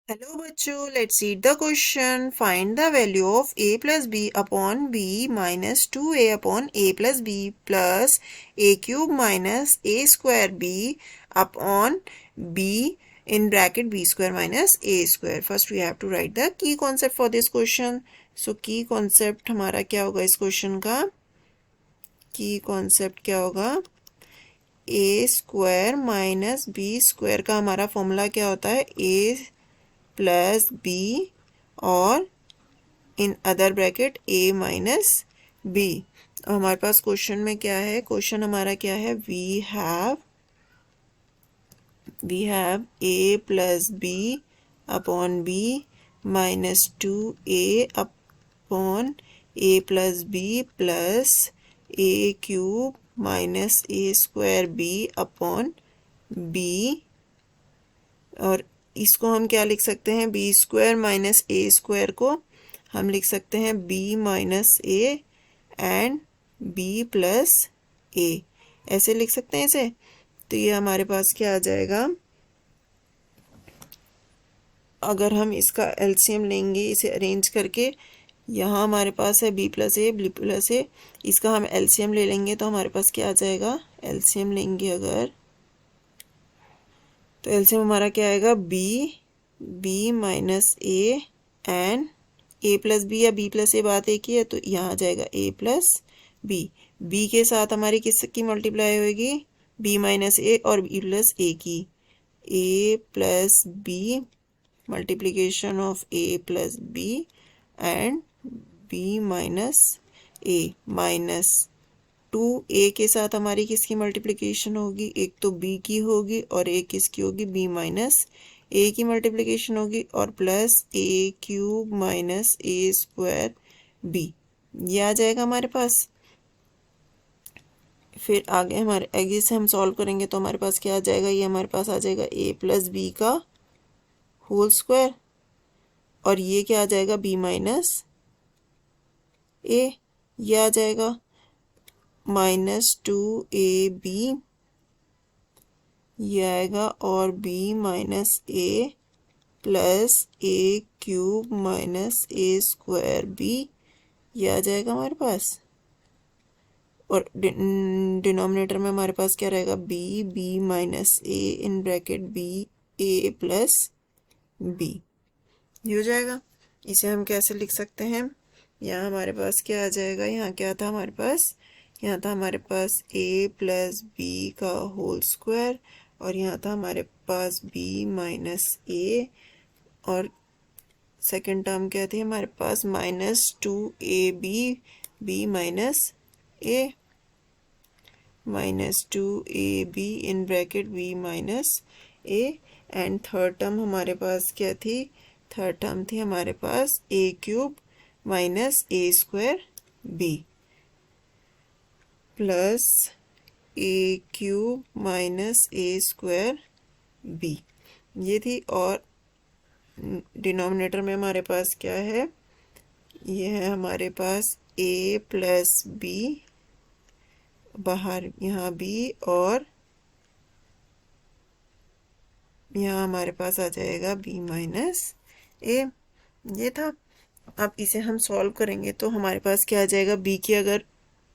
Hello बच्चों, let's read the question. Find the value of a plus B upon B minus 2a upon a plus B plus a cube minus a square b upon b in bracket b square minus a square. First we have to write the key concept for this question. So key concept हमारा क्या होगा इस question का? की concept क्या होगा? a square minus b square का हमारा फॉर्मूला क्या होता है? a प्लस बी और in other bracket a minus b. हमारे पास क्वेश्चन में क्या है? क्वेश्चन हमारा क्या है? We have a plus B upon B minus 2a upon a plus B plus a cube minus a square b upon b। और इसको हम क्या लिख सकते हैं? B square minus A square को हम लिख सकते हैं B minus A and B plus A, ऐसे लिख सकते हैं इसे। तो ये हमारे पास क्या आ जाएगा? अगर हम इसका एलसीएम लेंगे इसे अरेंज करके, यहाँ हमारे पास है बी प्लस ए, इसका हम एलसीएम ले लेंगे तो हमारे पास क्या आ जाएगा? एलसीएम लेंगे अगर तो एलसीएम हमारा क्या आएगा? B minus A and a plus b या बी प्लस ए, बात एक ही है तो यहाँ आ जाएगा ए प्लस बी। बी के साथ हमारी किसकी मल्टीप्लाई होगी? बी माइनस ए और बी प्लस ए की। A plus B multiplication of A plus B and B minus A minus 2a के साथ हमारी किसकी मल्टीप्लिकेशन होगी? एक तो b की होगी और एक किसकी होगी? b माइनस a की मल्टीप्लिकेशन होगी और plus a cube minus a square b, ये आ जाएगा हमारे पास। फिर आगे से हम सॉल्व करेंगे तो हमारे पास क्या आ जाएगा? ये हमारे पास आ जाएगा a प्लस बी का होल स्क्वायर और ये क्या आ जाएगा? b माइनस a, ये आ जाएगा माइनस 2ab, ये आएगा और b minus a plus a cube minus a square b, ये आ जाएगा हमारे पास। और डिनोमिनेटर में हमारे पास क्या रहेगा? b minus a in bracket b a plus b, ये हो जाएगा। इसे हम कैसे लिख सकते हैं? यहाँ हमारे पास क्या आ जाएगा? यहाँ क्या था हमारे पास? यहाँ था हमारे पास a प्लस बी का होल स्क्वायर और यहाँ था हमारे पास b माइनस a और सेकेंड टर्म क्या थी हमारे पास? Minus 2ab b minus a, minus 2ab in bracket b minus a and third term हमारे पास क्या थी? थर्ड टर्म थी हमारे पास a cube minus a square b plus a cube minus a square b, ये थी। और डिनोमिनेटर में हमारे पास क्या है? ये है हमारे पास a प्लस बी, बाहर यहाँ b और यहाँ हमारे पास आ जाएगा b माइनस a, ये था। अब इसे हम सॉल्व करेंगे तो हमारे पास क्या आ जाएगा? b की अगर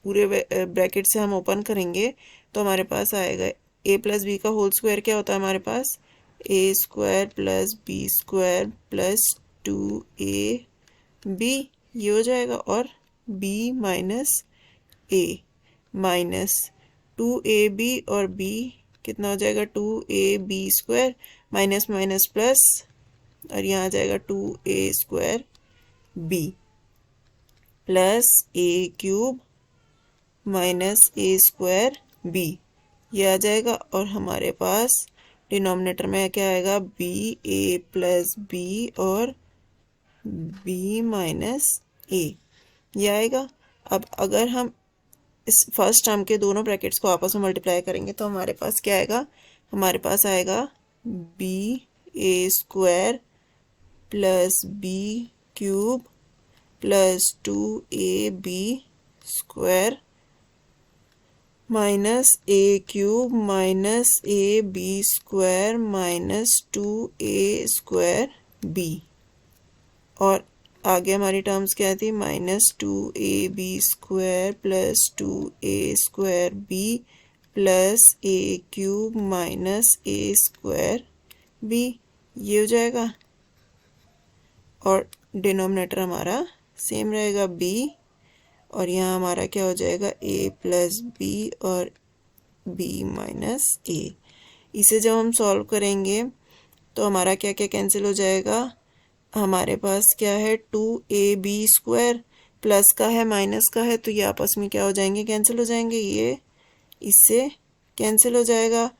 पूरे ब्रैकेट से हम ओपन करेंगे तो हमारे पास आएगा a प्लस बी का होल स्क्वायर क्या होता है हमारे पास? a square plus b square plus 2ab, ये हो जाएगा और b minus a minus 2ab और b कितना हो जाएगा? 2ab square minus minus plus और यहाँ आ जाएगा 2a square b plus a cube minus a square b, ये आ जाएगा। और हमारे पास डिनोमिनेटर में क्या आएगा? b a प्लस b और b माइनस a, ये आएगा। अब अगर हम इस फर्स्ट टर्म के दोनों ब्रैकेट्स को आपस में मल्टीप्लाई करेंगे तो हमारे पास क्या आएगा? हमारे पास आएगा b a square plus b cube plus 2ab square minus a cube minus a b square minus 2a square b, और आगे हमारी टर्म्स क्या थी, -2ab² plus 2a² plus a³ minus a²b, ये हो जाएगा। और डिनोमिनेटर हमारा सेम रहेगा b, और यहाँ हमारा क्या हो जाएगा a प्लस b और b माइनस a। इसे जब हम सॉल्व करेंगे तो हमारा क्या क्या कैंसिल हो जाएगा, हमारे पास क्या है 2ab² प्लस का है माइनस का है, तो ये आपस में क्या हो जाएंगे, कैंसिल हो जाएंगे, ये इससे कैंसिल हो जाएगा।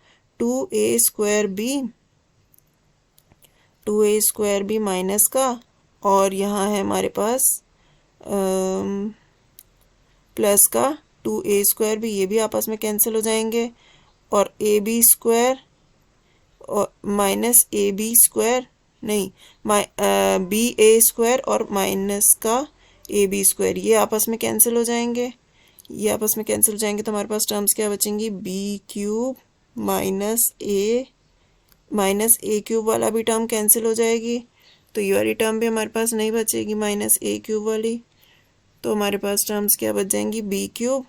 2a² माइनस का, और यहाँ है हमारे पास प्लस का 2a² ये भी आपस में कैंसिल हो जाएंगे, और ab² और माइनस ab² नहीं, ba² और माइनस का ab², ये आपस में कैंसिल हो जाएंगे, ये आपस में कैंसिल हो जाएंगे, तो हमारे पास टर्म्स क्या बचेंगी, b³ माइनस a³ वाला भी टर्म कैंसिल हो जाएगी, तो ये वाली टर्म भी हमारे पास नहीं बचेगी -a³ वाली, तो हमारे पास टर्म्स क्या बच जाएंगी, b³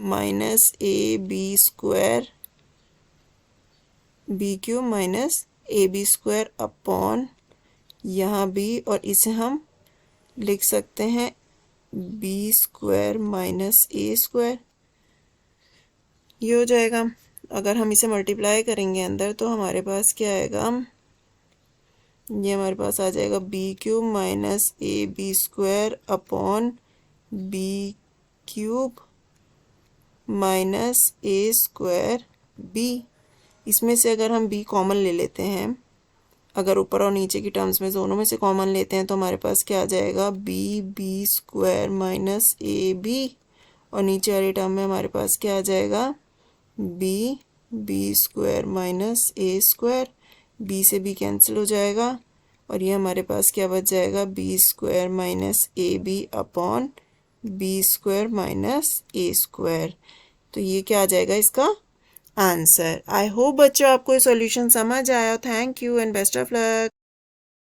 minus ab² b³ minus ab² upon यहाँ b, और इसे हम लिख सकते हैं b² माइनस a², ये हो जाएगा। अगर हम इसे मल्टीप्लाई करेंगे अंदर तो हमारे पास क्या आएगा, ये हमारे पास आ जाएगा b³ minus ab² upon b³ minus a²b। इसमें से अगर हम b कॉमन ले लेते हैं, अगर ऊपर और नीचे की टर्म्स में दोनों में से कॉमन लेते हैं तो हमारे पास क्या आ जाएगा, b² माइनस ab, और नीचे वाली टर्म में हमारे पास क्या आ जाएगा, b² माइनस a², b से b कैंसिल हो जाएगा, और ये हमारे पास क्या बच जाएगा, b² minus ab upon b² minus a²। तो ये क्या आ जाएगा इसका आंसर। आई होप बच्चों आपको ये सॉल्यूशन समझ आया। Thank you and best of luck.